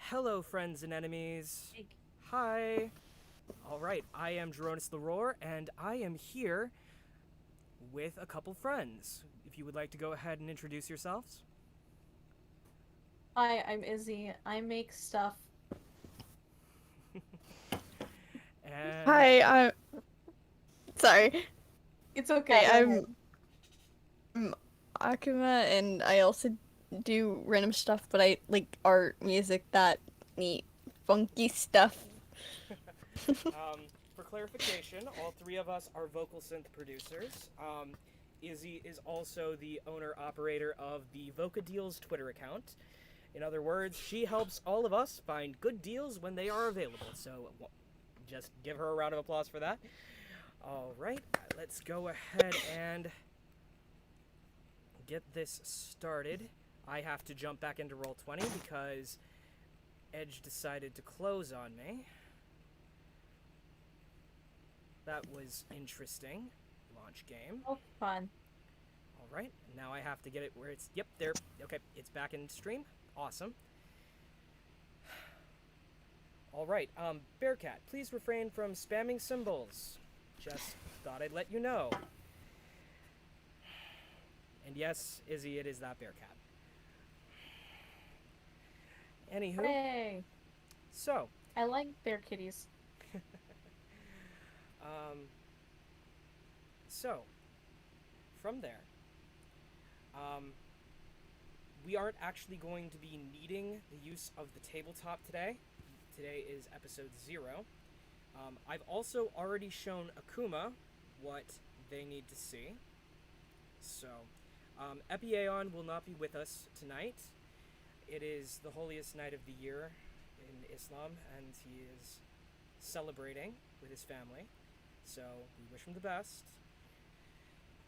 Hello, friends and enemies. Hi. Alright, I am Jeronis the Roar, and I am here with a couple friends. If you would like to go ahead and introduce yourselves. Hi, I'm Izzy. I make stuff. And Hi, I'm sorry. It's okay, Hi, go ahead. I'm Akuma, and I also do random stuff, but I like art, music, that neat, funky stuff. for clarification, all three of us are vocal synth producers. Izzy is also the owner operator of the Voca Deals Twitter account. In other words, she helps all of us find good deals when they are available. So just give her a round of applause for that. All right, let's go ahead and get this started. I have to jump back into Roll20 because Edge decided to close on me. That was interesting. Launch game. Oh, fun. All right, now I have to get it where it's. Yep, there. Okay, it's back in stream. Awesome. All right, Bearcat, please refrain from spamming symbols. Just thought I'd let you know. And yes, Izzy, it is that Bearcat. Anywho, Hey, so, I like bear kitties. um, so, from there, um, we aren't actually going to be needing the use of the tabletop today. Today is episode 0. I've also already shown Akuma what they need to see. So, Epiaeon will not be with us tonight. It is the holiest night of the year in Islam, and he is celebrating with his family. So, we wish him the best.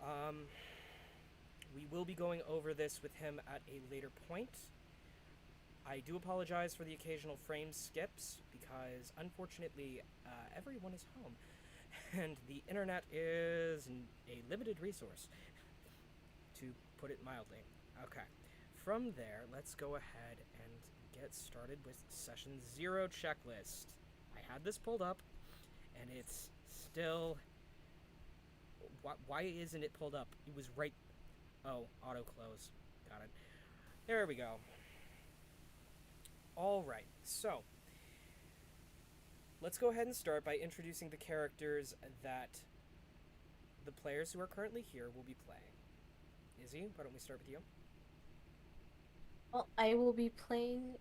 Um, we will be going over this with him at a later point. I do apologize for the occasional frame skips because, unfortunately, everyone is home, and the internet is a limited resource, to put it mildly. Okay, from there, let's go ahead and get started with session 0 checklist. I had this pulled up, and it's still. Why isn't it pulled up? It was right. Oh, auto close. Got it. There we go. Alright, so let's go ahead and start by introducing the characters that the players who are currently here will be playing. Izzy, why don't we start with you? Well, I will be playing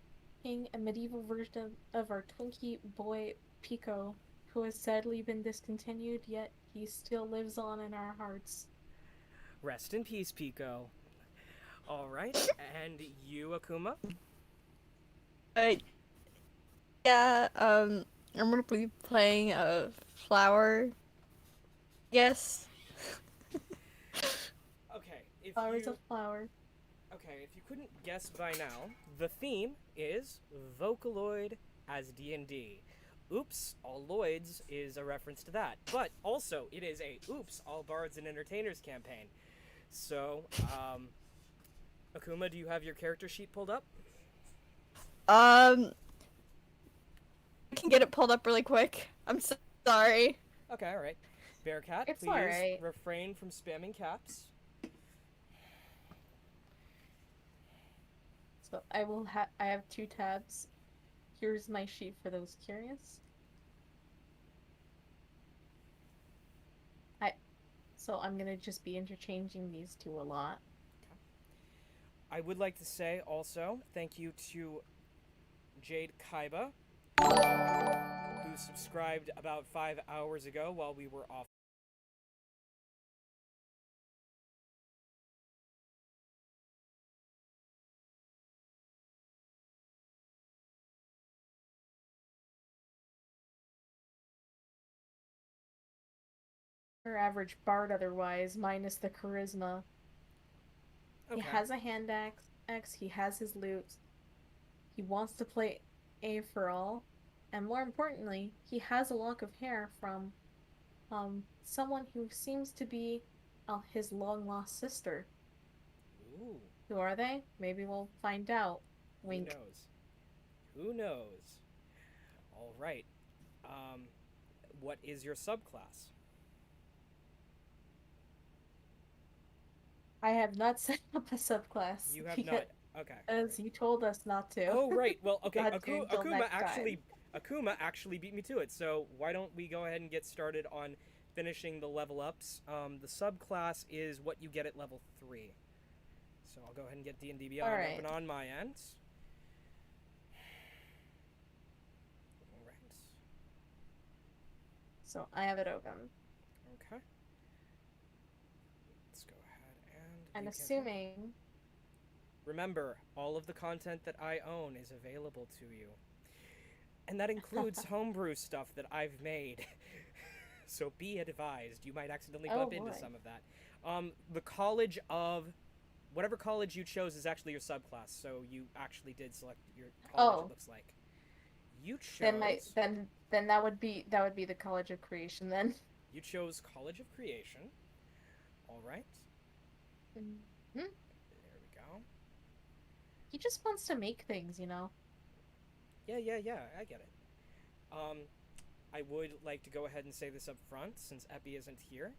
a medieval version of our Twinkie boy Piko, who has sadly been discontinued, yet he still lives on in our hearts. Rest in peace, Piko. Alright, and you, Akuma? But yeah, I'm gonna be playing a flower. Yes. Okay, if Flowers you. of flower. Okay, if you couldn't guess by now, the theme is Vocaloid as D&D. Oops, all Loids is a reference to that. But also, it is a Oops, all Bards and Entertainers campaign. So, Akuma, do you have your character sheet pulled up? Um, I can get it pulled up really quick. I'm so sorry. Okay, alright. Bearcat, It's please alright. refrain from spamming caps. So I have two tabs. Here's my sheet for those curious. I so I'm gonna just be interchanging these two a lot. Okay. I would like to say also thank you to Jade Kaiba, who subscribed about 5 hours ago while we were off. Her average bard otherwise, minus the charisma. He Okay. has a hand axe, he has his loot, he wants to play A for all, and more importantly, he has a lock of hair from someone who seems to be his long lost sister. Ooh, Who are they? Maybe we'll find out. who Wink. knows? Who knows? All right. What is your subclass? I have not set up a subclass You have because not. Okay. you told us not to. Oh right. Well, okay. Not to until next time. Akuma actually beat me to it. So why don't we go ahead and get started on finishing the level ups? The subclass is what you get at level 3. So I'll go ahead and get D&D Beyond Alright. open on my end. All right. So I have it open. Okay. Let's go ahead and. And you can- assuming Remember, all of the content that I own is available to you. And that includes homebrew stuff that I've made. So be advised, you might accidentally bump into boy. some of that. The college of whatever college you chose is actually your subclass, so you actually did select your college. It looks like you chose. then that would be the College of Creation then. You chose College of Creation. All right. Mhm. There we go. He just wants to make things, you know. Yeah, I get it. I would like to go ahead and say this up front, since Epi isn't here.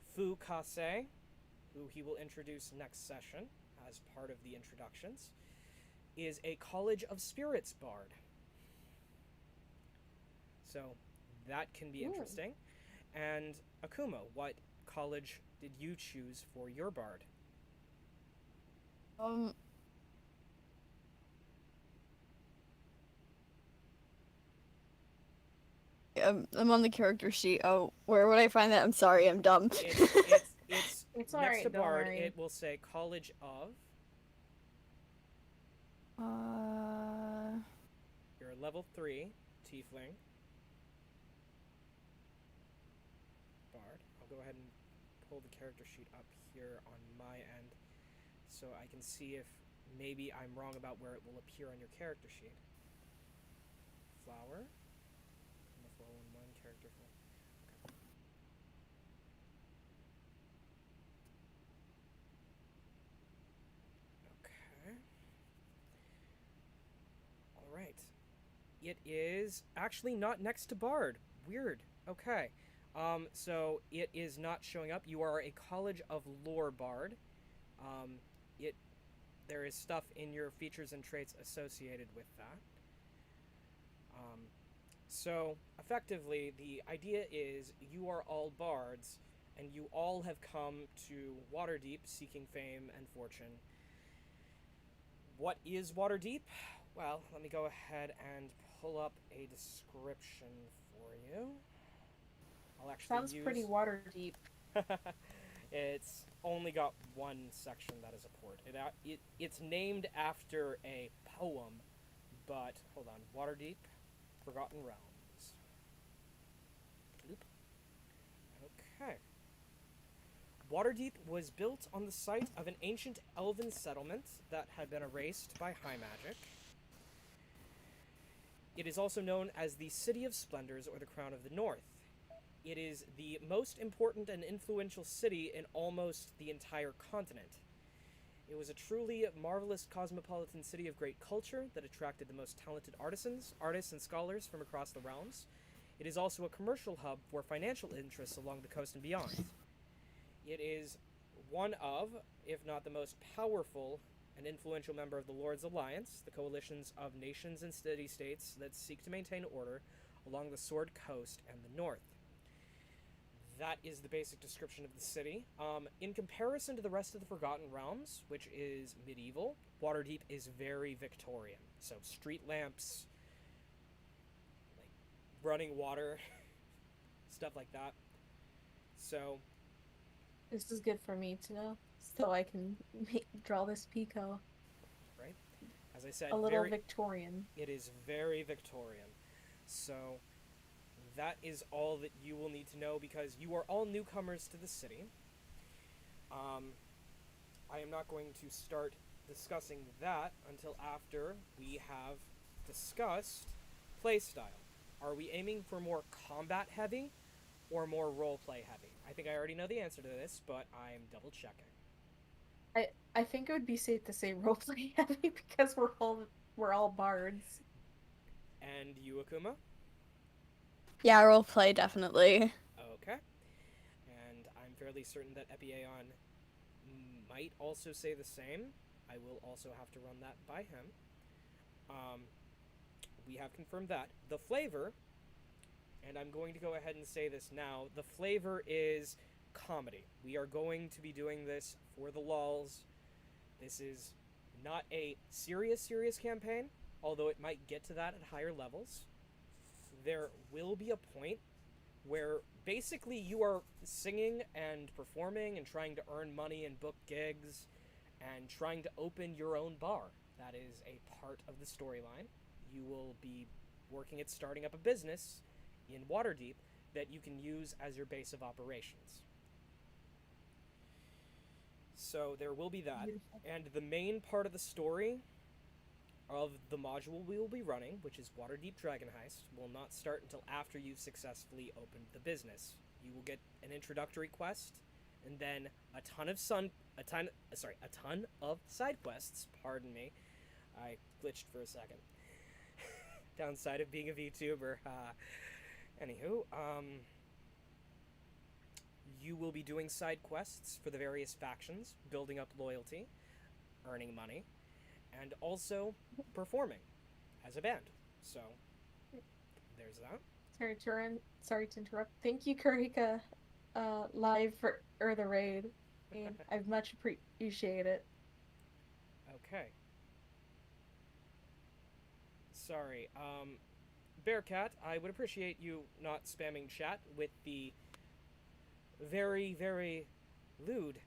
Fu Kahsei, who he will introduce next session as part of the introductions, is a College of Spirits bard. So that can be interesting. And Akuma, what college did you choose for your bard? I'm on the character sheet. Oh, where would I find that? I'm sorry, I'm dumb. It's It's next alright, to don't bard. worry. It will say College of. You're a level 3 tiefling bard. I'll go ahead and pull the character sheet up here on my end so I can see if maybe I'm wrong about where it will appear on your character sheet. Flower. And the 411 character flower. Okay. Alright. It is actually not next to Bard. Weird. Okay. So it is not showing up. You are a College of Lore Bard. There is stuff in your features and traits associated with that. So effectively, the idea is you are all bards, and you all have come to Waterdeep seeking fame and fortune. What is Waterdeep? Well, let me go ahead and pull up a description for you. I'll actually Sounds pretty water deep. It's only got one section that is a port. It's named after a poem, but hold on. Waterdeep, Forgotten Realms. Bloop. Okay. Waterdeep was built on the site of an ancient elven settlement that had been erased by high magic. It is also known as the City of Splendors or the Crown of the North. It is the most important and influential city in almost the entire continent. It was a truly marvelous cosmopolitan city of great culture that attracted the most talented artists, and scholars from across the realms. It is also a commercial hub for financial interests along the coast and beyond. It is one of, if not the most powerful and influential member of the Lords Alliance, the coalitions of nations and city-states that seek to maintain order along the Sword Coast and the north. That is the basic description of the city. In comparison to the rest of the Forgotten Realms, which is medieval, Waterdeep is very Victorian. So street lamps, like running water, stuff like that. So This is good for me to know, so I can draw this Piko. right, as I said, A little Victorian. It is very Victorian. So that is all that you will need to know because you are all newcomers to the city. I am not going to start discussing that until after we have discussed playstyle. Are we aiming for more combat heavy or more roleplay heavy? I think I already know the answer to this, but I'm double checking. I think it would be safe to say roleplay heavy because we're all bards. And you, Akuma? Yeah, roleplay, definitely. Okay. And I'm fairly certain that Epiaeon might also say the same. I will also have to run that by him. Um, we have confirmed that. The flavor, and I'm going to go ahead and say this now, the flavor is comedy. We are going to be doing this for the lulz. This is not a serious campaign, although it might get to that at higher levels. There will be a point where basically you are singing and performing and trying to earn money and book gigs and trying to open your own bar. That is a part of the storyline. You will be working at starting up a business in Waterdeep that you can use as your base of operations. So there will be that. Beautiful. And the main part of the story of the module we will be running, which is Waterdeep Dragon Heist, will not start until after you've successfully opened the business. You will get an introductory quest, and then a ton of side quests. Pardon me, I glitched for a second. Downside of being a VTuber. Anywho, you will be doing side quests for the various factions, building up loyalty, earning money, and also performing as a band. So there's that. Sorry to interrupt. Thank you, Karika, live for the raid. And I've much appreciate it. Okay. Sorry. Bearcat, I would appreciate you not spamming chat with the very lewd.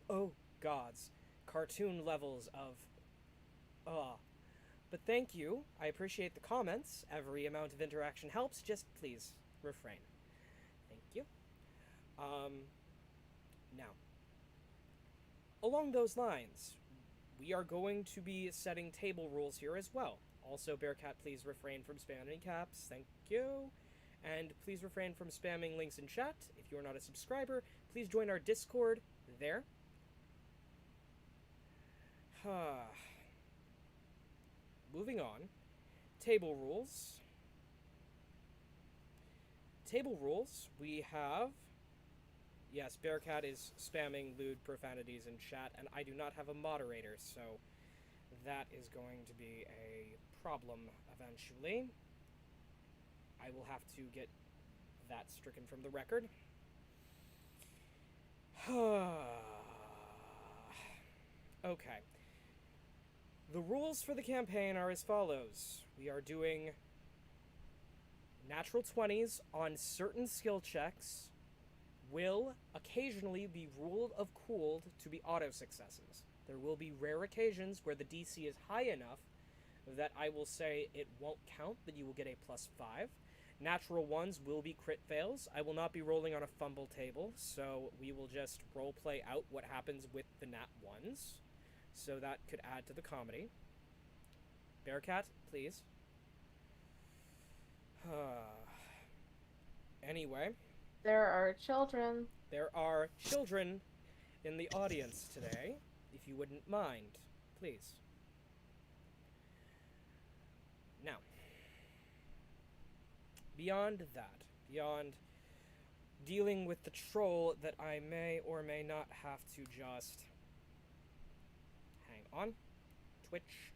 Oh gods, cartoon levels of. But thank you. I appreciate the comments. Every amount of interaction helps. Just please refrain. Thank you. Now, along those lines, we are going to be setting table rules here as well. Also, Bearcat, please refrain from spamming caps. Thank you. And please refrain from spamming links in chat. If you are not a subscriber, please join our Discord there. Moving on. Table rules. Table rules, we have. Yes, Bearcat is spamming lewd profanities in chat, and I do not have a moderator, so that is going to be a problem eventually. I will have to get that stricken from the record. Okay. The rules for the campaign are as follows. We are doing natural 20s on certain skill checks will occasionally be ruled of cooled to be auto successes. There will be rare occasions where the DC is high enough that I will say it won't count, that you will get a +5. Natural ones will be crit fails. I will not be rolling on a fumble table, so we will just roleplay out what happens with the nat ones. So that could add to the comedy. Bearcat, please. Anyway. There are children. There are children in the audience today, if you wouldn't mind, please. Now, beyond that, beyond dealing with the troll that I may or may not have to just hang on, Twitch,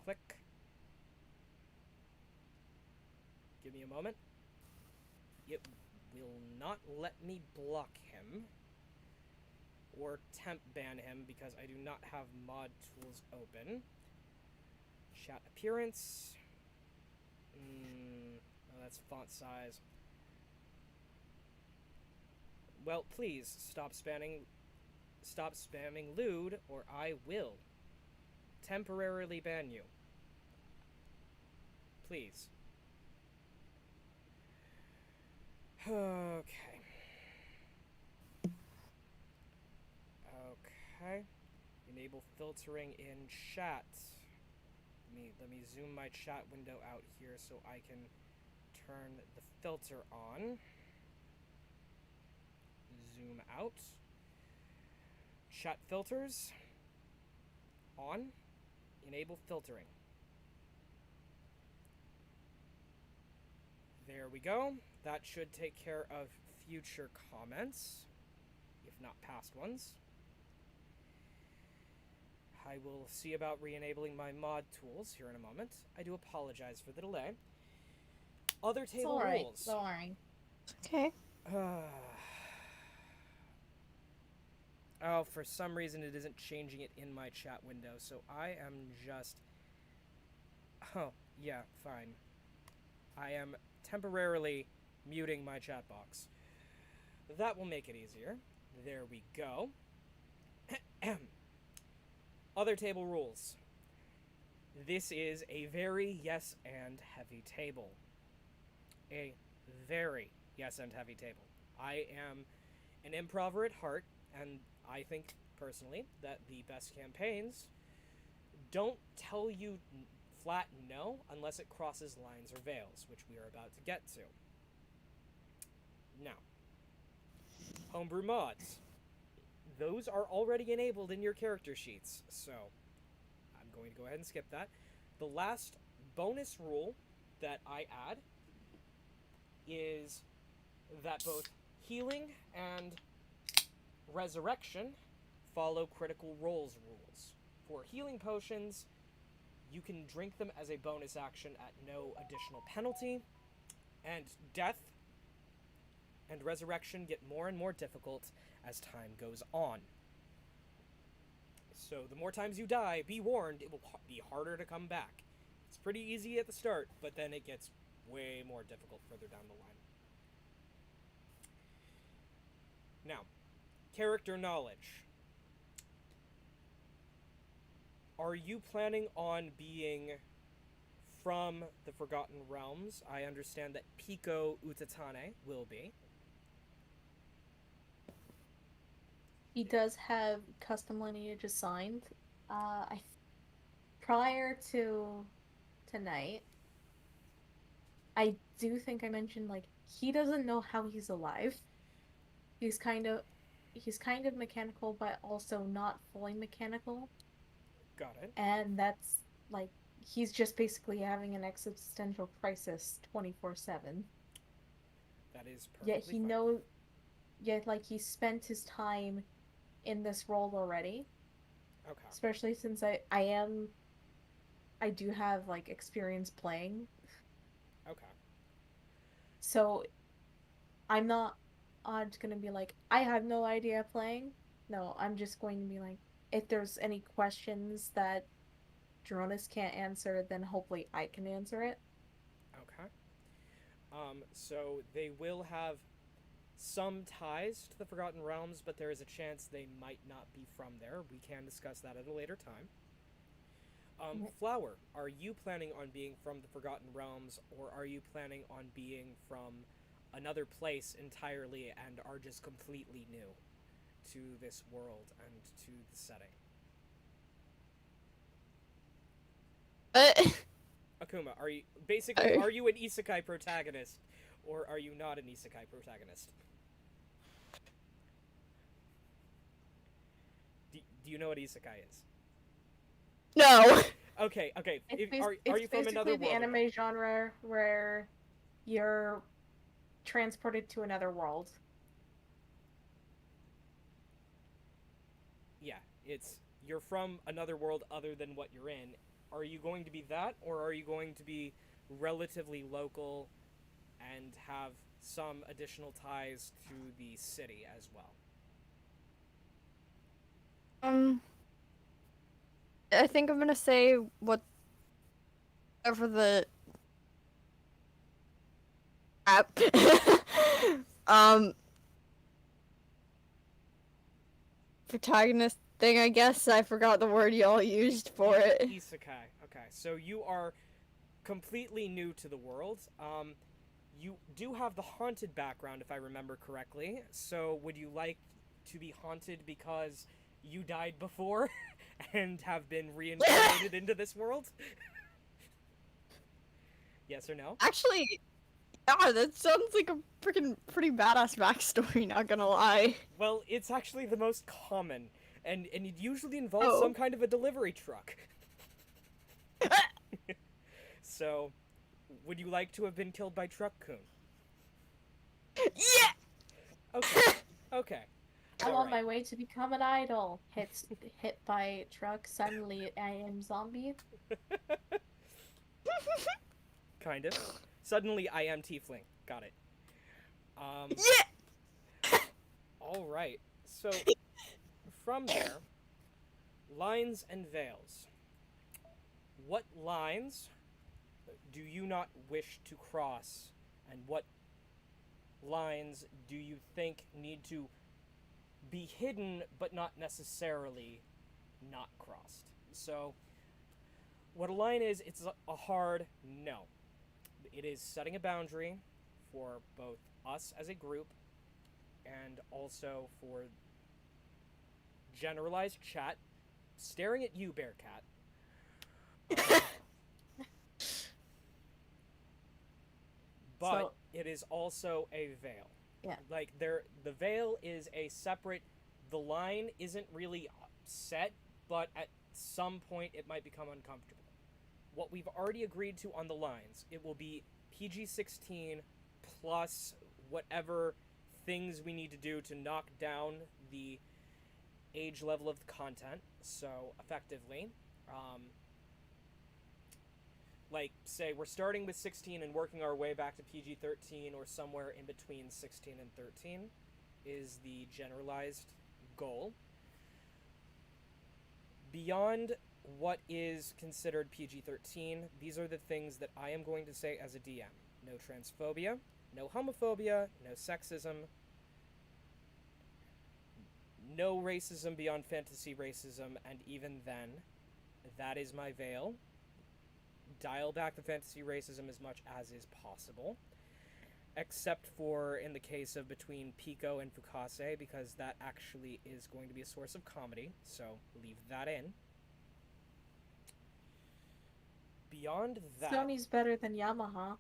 click, give me a moment. It will not let me block him or temp ban him because I do not have mod tools open. Chat appearance. Oh, that's font size. Well, please stop spamming lewd, or I will temporarily ban you. Please. Okay. Enable filtering in chat. Let me zoom my chat window out here so I can turn the filter on. Zoom out. Chat filters on. Enable filtering. There we go. That should take care of future comments, if not past ones. I will see about re-enabling my mod tools here in a moment. I do apologize for the delay. Other It's table alright. rules. Don't worry. Okay. Oh, for some reason it isn't changing it in my chat window, so I am just... Oh, yeah, fine. I am temporarily muting my chat box. That will make it easier. There we go. Other table rules. This is a very yes and heavy table. A very yes and heavy table. I am an improver at heart, and I think personally that the best campaigns don't tell you flat no unless it crosses lines or veils, which we are about to get to. Now, homebrew mods. Those are already enabled in your character sheets, so I'm going to go ahead and skip that. The last bonus rule that I add is that both healing and resurrection follow critical roles rules. For healing potions, you can drink them as a bonus action at no additional penalty, and death and resurrection get more and more difficult as time goes on. So the more times you die, be warned, it will be harder to come back. It's pretty easy at the start, but then it gets way more difficult further down the line. Now, character knowledge. Are you planning on being from the Forgotten Realms? I understand that Piko Utatane will be. He does have custom lineage assigned. Prior to tonight, I do think I mentioned like he doesn't know how he's alive. He's kind of mechanical, but also not fully mechanical. Got it. And that's like he's just basically having an existential crisis 24/7. That is perfectly Yet like he spent his time in this role already. Okay. Especially since I do have like experience playing. Okay. So I'm not gonna be like, I have no idea playing. No, I'm just going to be like, if there's any questions that Jeronis can't answer, then hopefully I can answer it. Okay. So they will have some ties to the Forgotten Realms, but there is a chance they might not be from there. We can discuss that at a later time. Flower, are you planning on being from the Forgotten Realms, or are you planning on being from another place entirely and are just completely new to this world and to the setting? Akuma, are you an isekai protagonist, or are you not an isekai protagonist? Do you know what isekai is? No. Okay. Are you from another world? It's basically the anime genre where you're transported to another world. Yeah, you're from another world other than what you're in. Are you going to be that, or are you going to be relatively local and have some additional ties to the city as well? I think I'm gonna say whatever the app. Protagonist thing, I guess. I forgot the word y'all used for it. Isekai. Okay, so you are completely new to the world. You do have the haunted background, if I remember correctly. So would you like to be haunted because you died before and have been reincarnated into this world? Yes or no? Actually, yeah, that sounds like a freaking pretty badass backstory, not gonna lie. Well, it's actually the most common, and it usually involves some kind of a delivery truck. So, would you like to have been killed by Truck Kun? Yeah! Okay. Okay. I'm All on right. my way to become an idol. Hit by truck. Suddenly, I am zombie. Kind of. Suddenly, I am Tiefling. Got it. Um. Yeah! All right. So, from there, lines and veils. What lines do you not wish to cross, and what lines do you think need to be hidden but not necessarily not crossed? So, what a line is, it's a hard no. It is setting a boundary for both us as a group and also for generalized chat. Staring at you, Bearcat. But So, it is also a veil. yeah. Like the veil is a separate. The line isn't really set, but at some point it might become uncomfortable. What we've already agreed to on the lines, it will be PG-13 plus whatever things we need to do to knock down the age level of the content. So effectively, um, like say we're starting with 16 and working our way back to PG-13 or somewhere in between 16 and 13 is the generalized goal. Beyond what is considered PG-13, these are the things that I am going to say as a DM. No transphobia, no homophobia, no sexism, no racism beyond fantasy racism, and even then, that is my veil. Dial back the fantasy racism as much as is possible, except for in the case of between Piko and Fu Kahsei, because that actually is going to be a source of comedy, so leave that in. Beyond that, Sony's better than Yamaha.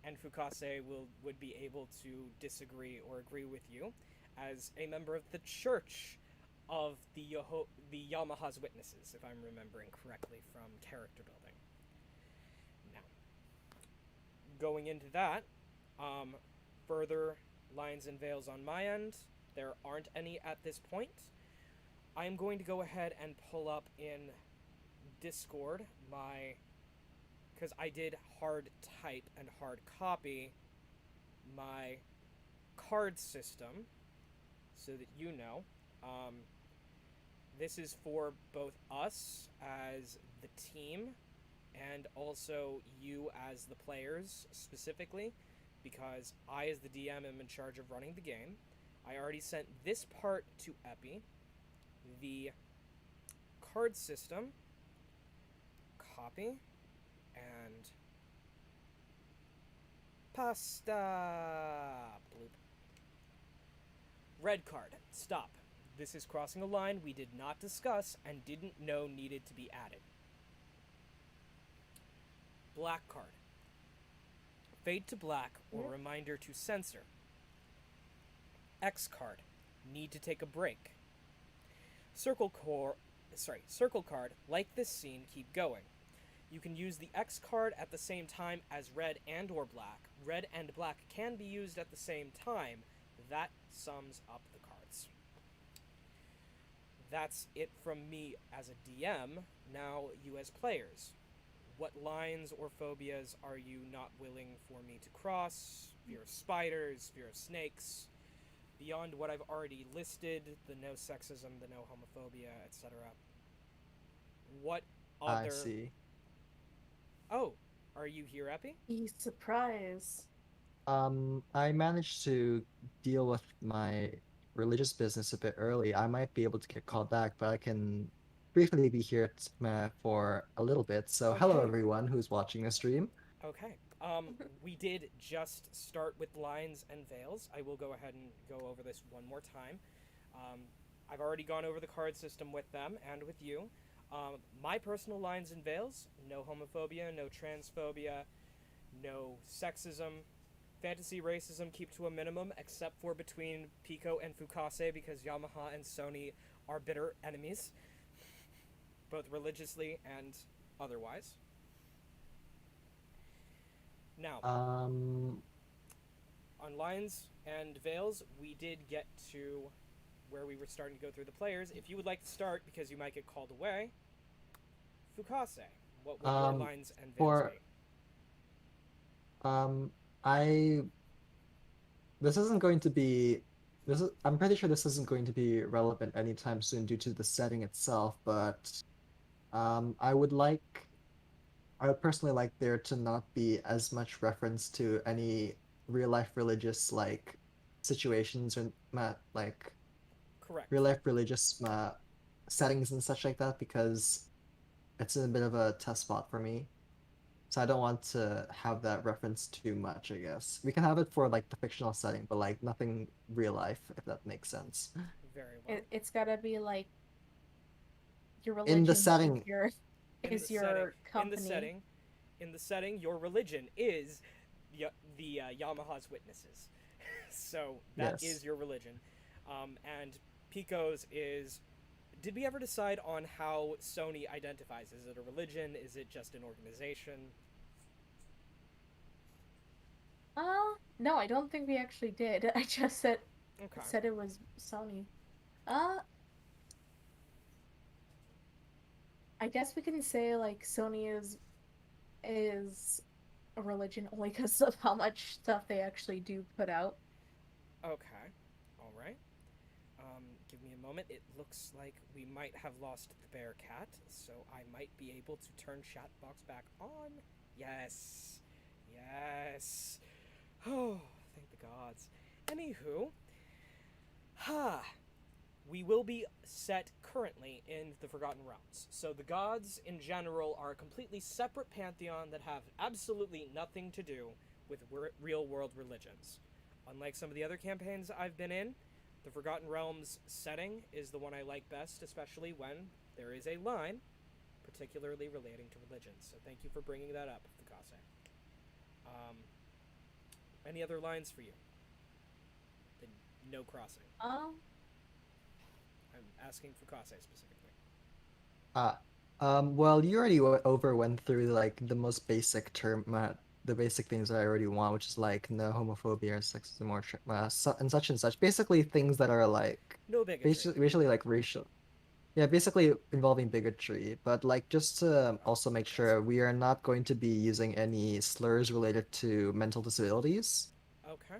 and Fukase would be able to disagree or agree with you as a member of the church of the Yamaha's witnesses, if I'm remembering correctly from character building. Now, going into that, further lines and veils on my end, there aren't any at this point. I'm going to go ahead and pull up in Discord because I did hard type and hard copy my card system so that you know. This is for both us as the team and also you as the players specifically, because I, as the DM, am in charge of running the game. I already sent this part to Epi. The card system, copy, and pasta. Bloop. Red card, stop. This is crossing a line we did not discuss and didn't know needed to be added. Black card. Fade to black or reminder to censor. X card. Need to take a break. Circle card. Like this scene, keep going. You can use the X card at the same time as red and or black. Red and black can be used at the same time. That sums up the cards. That's it from me as a DM. Now, you as players. What lines or phobias are you not willing for me to cross? Fear of spiders, fear of snakes. Beyond what I've already listed, the no sexism, the no homophobia, etc. What other... I see. Oh, are you here, Epi? He's surprised. I managed to deal with my religious business a bit early. I might be able to get called back, but I can briefly be here for a little bit. So, hello Okay. everyone who's watching the stream. Okay. We did just start with lines and veils. I will go ahead and go over this one more time. I've already gone over the card system with them and with you. My personal lines and veils: no homophobia, no transphobia, no sexism, fantasy racism keep to a minimum, except for between Piko and Fu Kahsei, because Yamaha and Sony are bitter enemies. both religiously and otherwise. Now, Um, on lines and veils, we did get to where we were starting to go through the players. If you would like to start, because you might get called away, Fu Kahsei, what would your um, lines and veils for be? um, I this isn't going to be I'm pretty sure this isn't going to be relevant anytime soon due to the setting itself, but I would like I would personally like there to not be as much reference to any real life religious like situations or like real Correct. life religious settings and such like that because it's a bit of a tough spot for me. So I don't want to have that reference too much, I guess. We can have it for like the fictional setting, but like nothing real life, if that makes sense. Very well. It's gotta be like your In the religion setting, In the is setting, your in the company. setting, in the setting, your religion is the Yamaha's witnesses. So that yes. is your religion. And Pico's is. Did we ever decide on how Sony identifies? Is it a religion? Is it just an organization? No, I don't think we actually did. I just Okay. said it was Sony. Uh, I guess we can say like Sony is a religion only because of how much stuff they actually do put out. Okay. All right. Give me a moment. It looks like we might have lost the bear cat, so I might be able to turn Chatbox back on. Yes. Yes. Oh, thank the gods. Anywho, ha. We will be set currently in the Forgotten Realms. So the gods in general are a completely separate pantheon that have absolutely nothing to do with real world religions. Unlike some of the other campaigns I've been in, the Forgotten Realms setting is the one I like best, especially when there is a line particularly relating to religions. So thank you for bringing that up, Fukase. Um, any other lines for you? The no crossing. Um, I'm asking Fukase specifically. Uh, well, you already went through like the most basic the basic things that I already want, which is like no homophobia or sexism or and such. Basically, things that are like No bigotry. basically like racial. Yeah, basically involving bigotry. But like just to Oh, also make that's sure we are not going to be using any slurs related to mental disabilities. okay.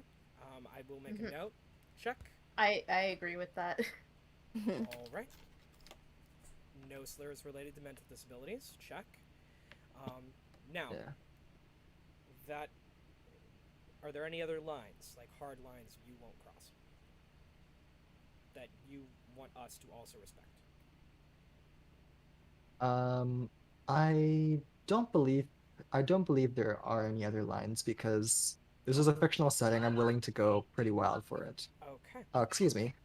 I will make a mhm. note. Check. I agree with that. All right. No slurs related to mental disabilities. Check. Um, now Yeah. that are there any other lines like hard lines you won't cross that you want us to also respect? Um, I don't believe I don't believe there are any other lines because this is a fictional setting. I'm willing to go pretty wild for it. Okay. Oh, excuse me.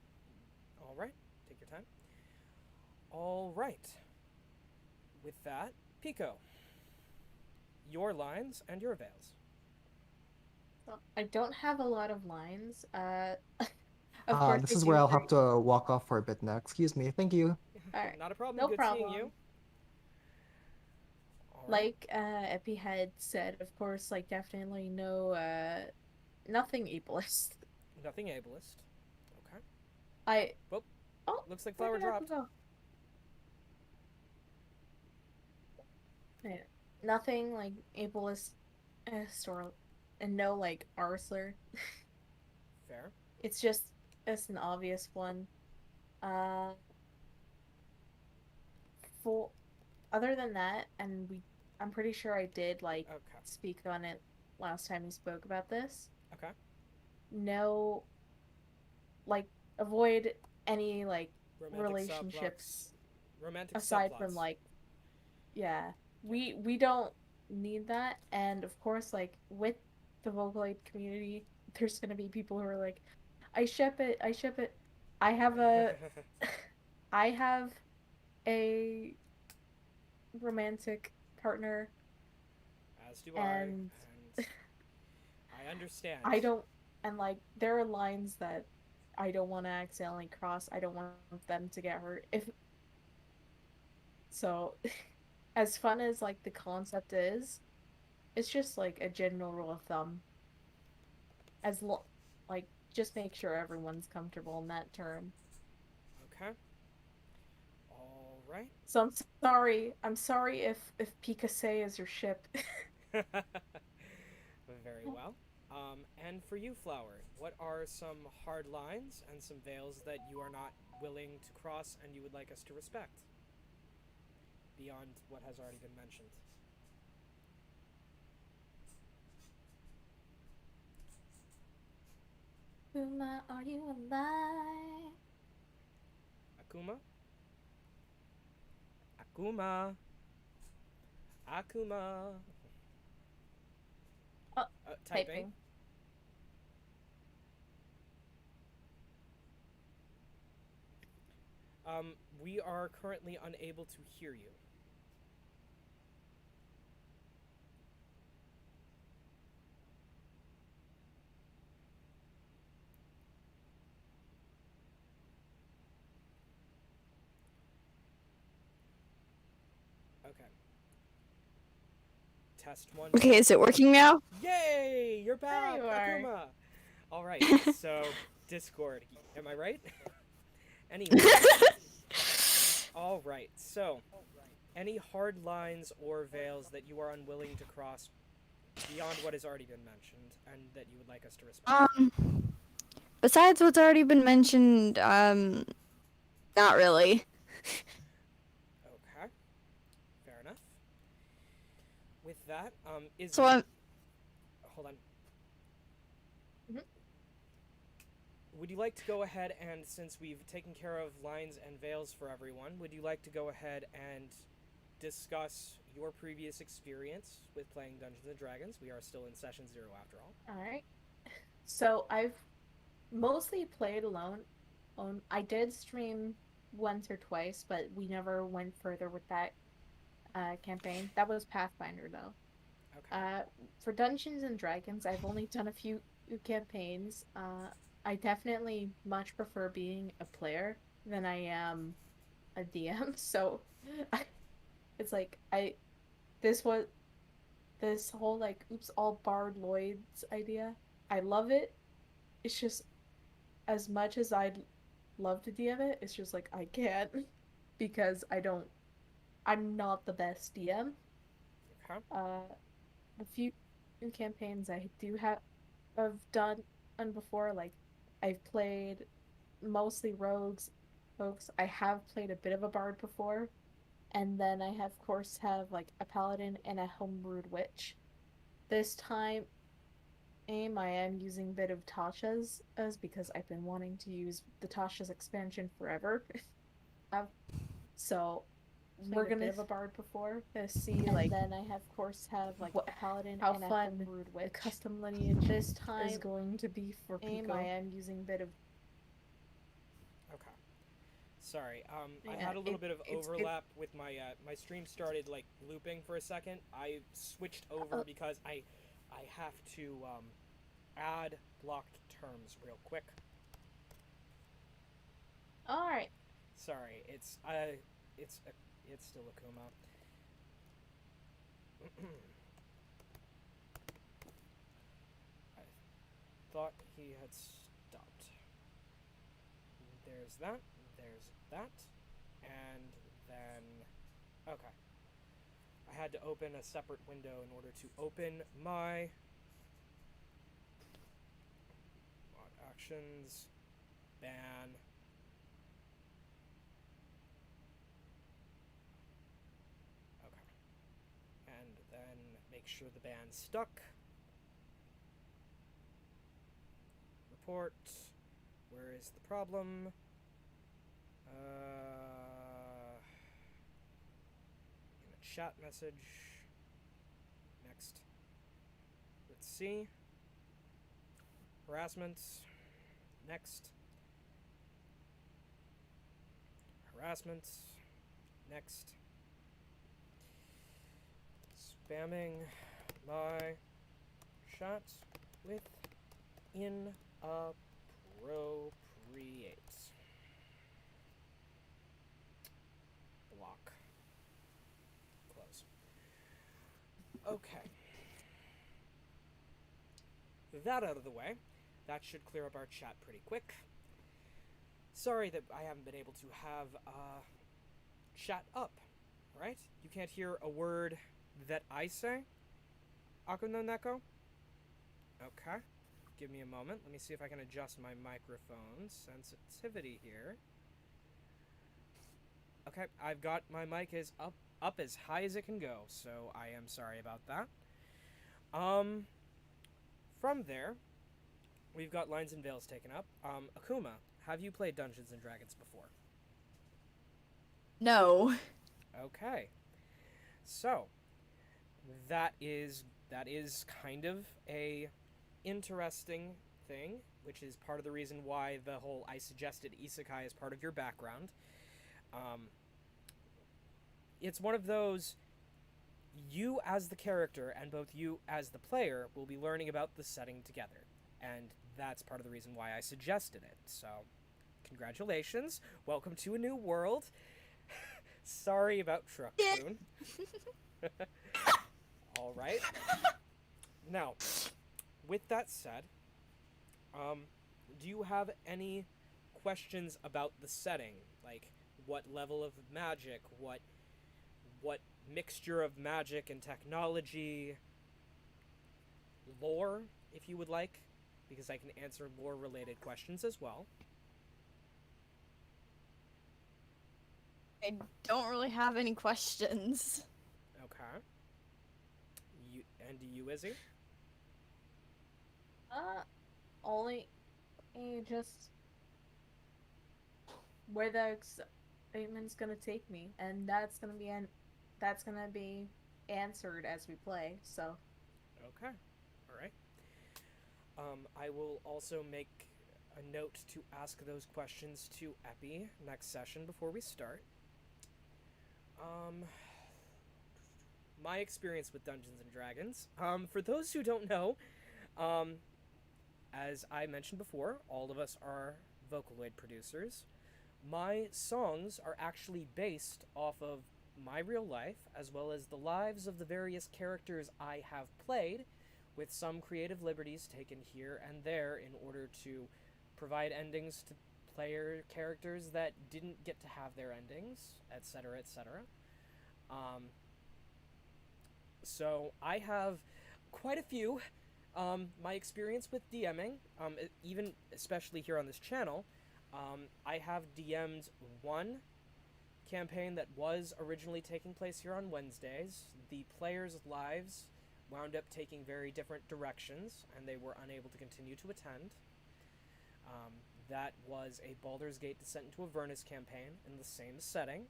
All right. Take your time. All right. With that, Pico, your lines and your veils. So, I don't have a lot of lines. Of course This I is where do I'll have agree. to walk off for a bit now. Excuse me. Thank you. All right, Not a problem. no Good seeing you. problem. All right. Like Epi had said, of course, like definitely no nothing ableist. Nothing ableist. Okay. I Well, oh, looks like where flower did Epi dropped. go? Yeah. Nothing like ableist or and no like R slur. Fair. It's an obvious one. Uh for other than that, and I'm pretty sure I did like Okay. speak on it last time we spoke about this. Okay. No, like avoid any like Romantic subplots. relationships Romantic aside from subplots. like yeah, Yeah. we don't need that. And of course, like with the Vocaloid community, there's gonna be people who are like, I ship it. I have a I have a romantic partner, As do I, and and I understand. I don't, and like there are lines that I don't want to accidentally cross. I don't want them to get hurt. If So, as fun as like the concept is, it's just like a general rule of thumb. As lo like just make sure everyone's comfortable in that term. Okay. All right. So I'm sorry. I'm sorry if Pika is your ship. Very well. And for you, Flower, what are some hard lines and some veils that you are not willing to cross and you would like us to respect beyond what has already been mentioned? Uma, are you alive? Akuma? Akuma? Akuma? Oh, Typing. We are currently unable to hear you. Okay. Test one. Okay, is it working now? Yay! You're back, you are. Akuma! Alright, so Discord. Am I right? Anyway. Alright, so any hard lines or veils that you are unwilling to cross beyond what has already been mentioned and that you would like us to respect? Besides what's already been mentioned, not really. Okay. Fair enough. With that, Izzy. So I'm Hold on. Mhm. Would you like to go ahead and, since we've taken care of lines and veils for everyone, would you like to go ahead and discuss your previous experience with playing Dungeons and Dragons? We are still in session 0 after all. All right. So I've mostly played alone. I did stream once or twice, but we never went further with that campaign. That was Pathfinder though. Okay. For Dungeons and Dragons, I've only done a few campaigns. I definitely much prefer being a player than I am a DM. So it's like this was this whole like oops all barred Loids idea. I love it. It's just as much as I'd love to DM it, it's just like I can't because I'm not the best DM. Okay. The few campaigns I do have done before, like I've played mostly rogues, folks. I have played a bit of a bard before, and then I have, of course, have like a paladin and a homebrewed witch. This time, I am using a bit of Tasha's as because I've been wanting to use the Tasha's expansion forever. So we're gonna have a bard before to see and like then I have of course have like a paladin how and fun a homebrewed witch. The custom lineage this time is going to be for Piko. I am using a bit of Okay. Sorry. I had a little bit of overlap with my my stream started like looping for a second. I switched over because I have to add blocked terms real quick. All right. Sorry. It's still Akuma. I thought he had stopped. There's that. There's that. And then okay. I had to open a separate window in order to open my actions ban. Okay. And then make sure the ban's stuck. Report. Where is the problem? In a chat message. Next. Let's see. Harassment. Next. Harassment. Next. Spamming my chat with inappropriate. Block. Okay. That out of the way, that should clear up our chat pretty quick. Sorry that I haven't been able to have chat up, right? You can't hear a word that I say? Akuno Neko? Okay. Give me a moment. Let me see if I can adjust my microphone sensitivity here. Okay, I've got my mic is up as high as it can go, so I am sorry about that. From there, we've got lines and veils taken up. Akuma, have you played Dungeons and Dragons before? No. Okay. So, that is kind of a interesting thing, which is part of the reason why the whole I suggested isekai as part of your background. It's one of those, you as the character and both you as the player will be learning about the setting together, and that's part of the reason why I suggested it. So, congratulations, welcome to a new world. Sorry about Truck Spoon. All right. Now, with that said, do you have any questions about the setting? Like, what level of magic, what mixture of magic and technology, lore, if you would like, because I can answer lore-related questions as well. I don't really have any questions. Okay. Do you, Izzy? Only just where the excitement's gonna take me, and that's gonna be answered as we play. So. Okay. All right. I will also make a note to ask those questions to Epi next session before we start. My experience with Dungeons and Dragons. For those who don't know, as I mentioned before, all of us are Vocaloid producers. My songs are actually based off of my real life, as well as the lives of the various characters I have played, with some creative liberties taken here and there in order to provide endings to player characters that didn't get to have their endings, etc., etc. So I have quite a few. My experience with DMing, even especially here on this channel, I have DM'd one campaign that was originally taking place here on Wednesdays. The players' lives wound up taking very different directions, and they were unable to continue to attend. That was a Baldur's Gate Descent into Avernus campaign in the same setting.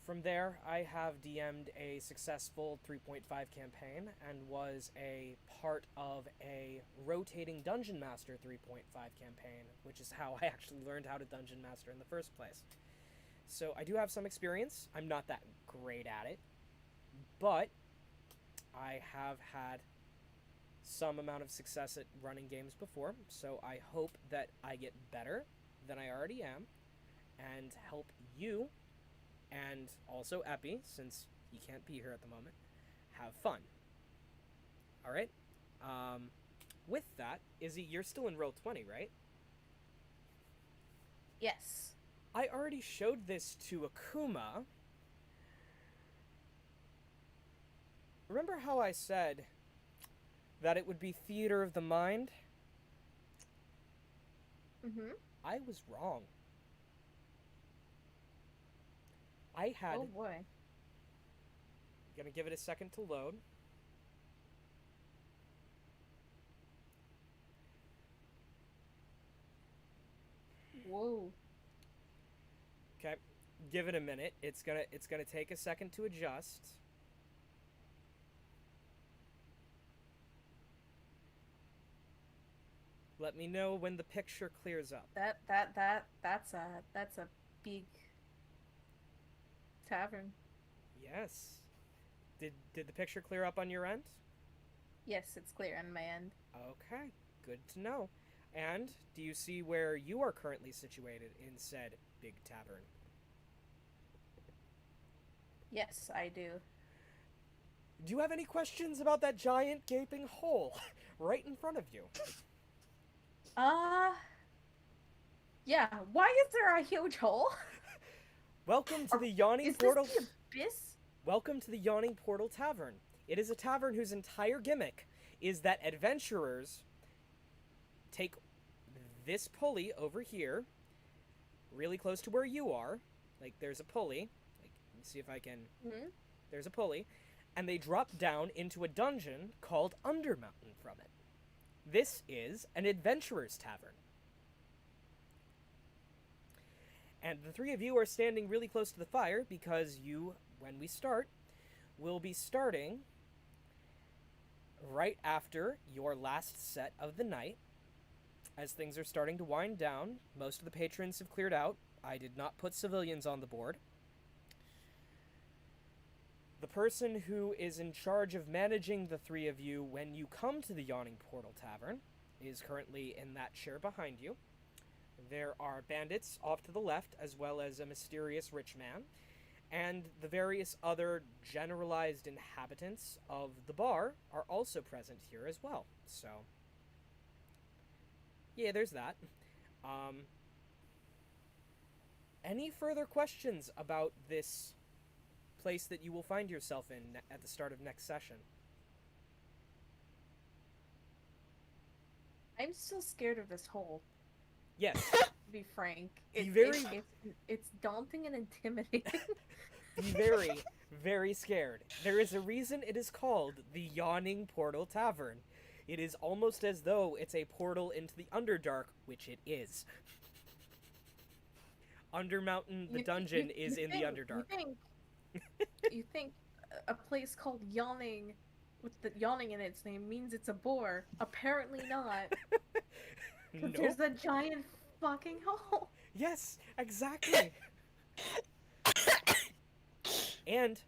From there, I have DM'd a successful 3.5 campaign and was a part of a rotating Dungeon Master 3.5 campaign, which is how I actually learned how to Dungeon Master in the first place. So I do have some experience. I'm not that great at it, but I have had some amount of success at running games before, so I hope that I get better than I already am and help you, and also Epi, since he can't be here at the moment, have fun. Alright? With that, Izzy, you're still in roll 20, right? Yes. I already showed this to Akuma. Remember how I said that it would be theater of the mind? Mm-hmm. I was wrong. I had... Oh boy. Gonna give it a second to load. Whoa. Okay, give it a minute. It's gonna take a second to adjust. Let me know when the picture clears up. That's a big tavern. Yes. Did the picture clear up on your end? Yes, it's clear on my end. Okay, good to know. And do you see where you are currently situated in said big tavern? Yes, I do. Do you have any questions about that giant gaping hole right in front of you? Uh, yeah. Why is there a huge hole? Welcome to Or the Yawning is this Portal. the abyss? Welcome to the Yawning Portal Tavern. It is a tavern whose entire gimmick is that adventurers take this pulley over here, really close to where you are. Like, there's a pulley. Like, let me see if I can. Hmm? There's a pulley. And they drop down into a dungeon called Undermountain from it. This is an adventurer's tavern. And the three of you are standing really close to the fire because you, when we start, will be starting right after your last set of the night. As things are starting to wind down, most of the patrons have cleared out. I did not put civilians on the board. The person who is in charge of managing the three of you when you come to the Yawning Portal Tavern is currently in that chair behind you. There are bandits off to the left, as well as a mysterious rich man, and the various other generalized inhabitants of the bar are also present here as well. So, yeah, there's that. Any further questions about this place that you will find yourself in at the start of next session? I'm still scared of this hole. Yes. To be frank, it's daunting and intimidating. Be very, very scared. There is a reason it is called the Yawning Portal Tavern. It is almost as though it's a portal into the Underdark, which it is. Undermountain, the dungeon, is in the Underdark. You think a place called Yawning, with the yawning in its name, means it's a bore? Apparently not. Because there's a giant fucking hole. Yes, exactly. And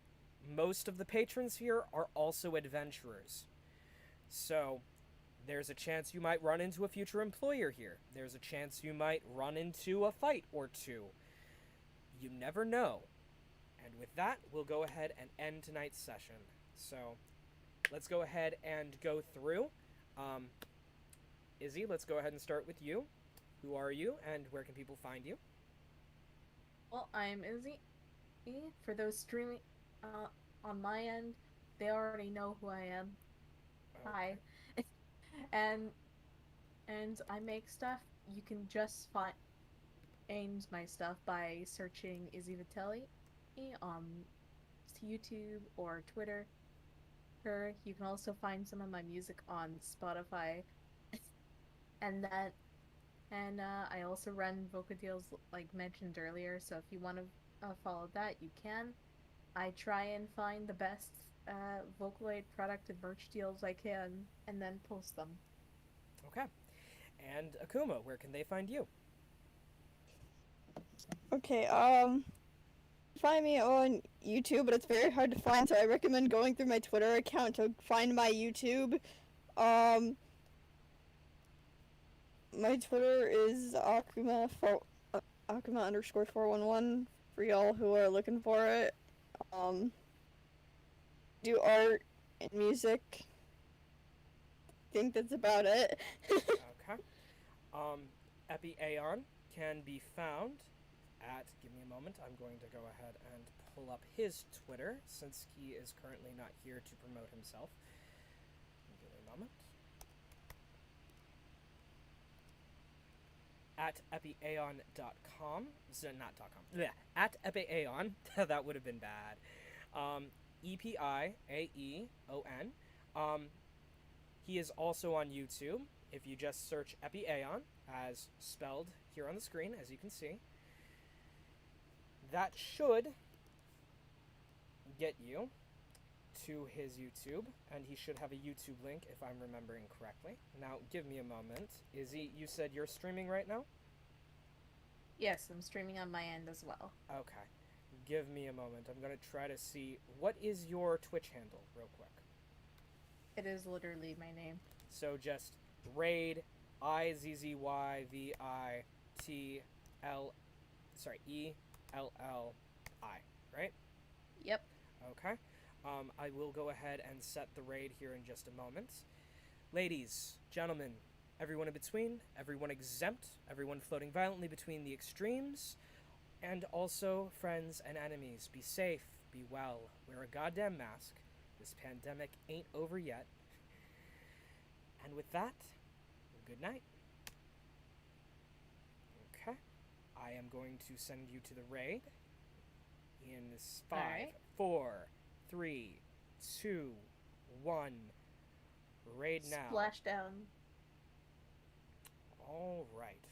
most of the patrons here are also adventurers. So, there's a chance you might run into a future employer here. There's a chance you might run into a fight or two. You never know. And with that, we'll go ahead and end tonight's session. So, let's go ahead and go through. Izzy, let's go ahead and start with you. Who are you, and where can people find you? Well, I'm Izzy. For those streaming on my end, they already know who I am. Okay. Hi. and I make stuff. You can just find my stuff by searching Izzy Vitelli on YouTube or Twitter. You can also find some of my music on Spotify. and I also run Voca deals like mentioned earlier, so if you want to follow that, you can. I try and find the best Vocaloid product and merch deals I can, and then post them. Okay. And Akuma, where can they find you? Okay, find me on YouTube, but it's very hard to find, so I recommend going through my Twitter account to find my YouTube. My Twitter is Akuma_411 for y'all who are looking for it. Do art and music. I think that's about it. Okay. Epiaeon can be found at, give me a moment, I'm going to go ahead and pull up his Twitter since he is currently not here to promote himself. Give me a moment. At Epiaeon.com. So, not .com. Yeah, at Epiaeon. That would have been bad. Epiaeon. He is also on YouTube. If you just search Epiaeon, as spelled here on the screen, as you can see, that should get you to his YouTube, and he should have a YouTube link if I'm remembering correctly. Now, give me a moment. Izzy, you said you're streaming right now? Yes, I'm streaming on my end as well. Okay. Give me a moment. I'm going to try to see. What is your Twitch handle, real quick? It is literally my name. So just raid IZZYVITL, ELLI, right? Yep. Okay. I will go ahead and set the raid here in just a moment. Ladies, gentlemen, everyone in between, everyone exempt, everyone floating violently between the extremes, and also friends and enemies, be safe, be well, wear a goddamn mask. This pandemic ain't over yet. And with that, good night. Okay. I am going to send you to the raid in this 5, Alright. 4, 3, 2, 1. Raid now. Splash down. All right.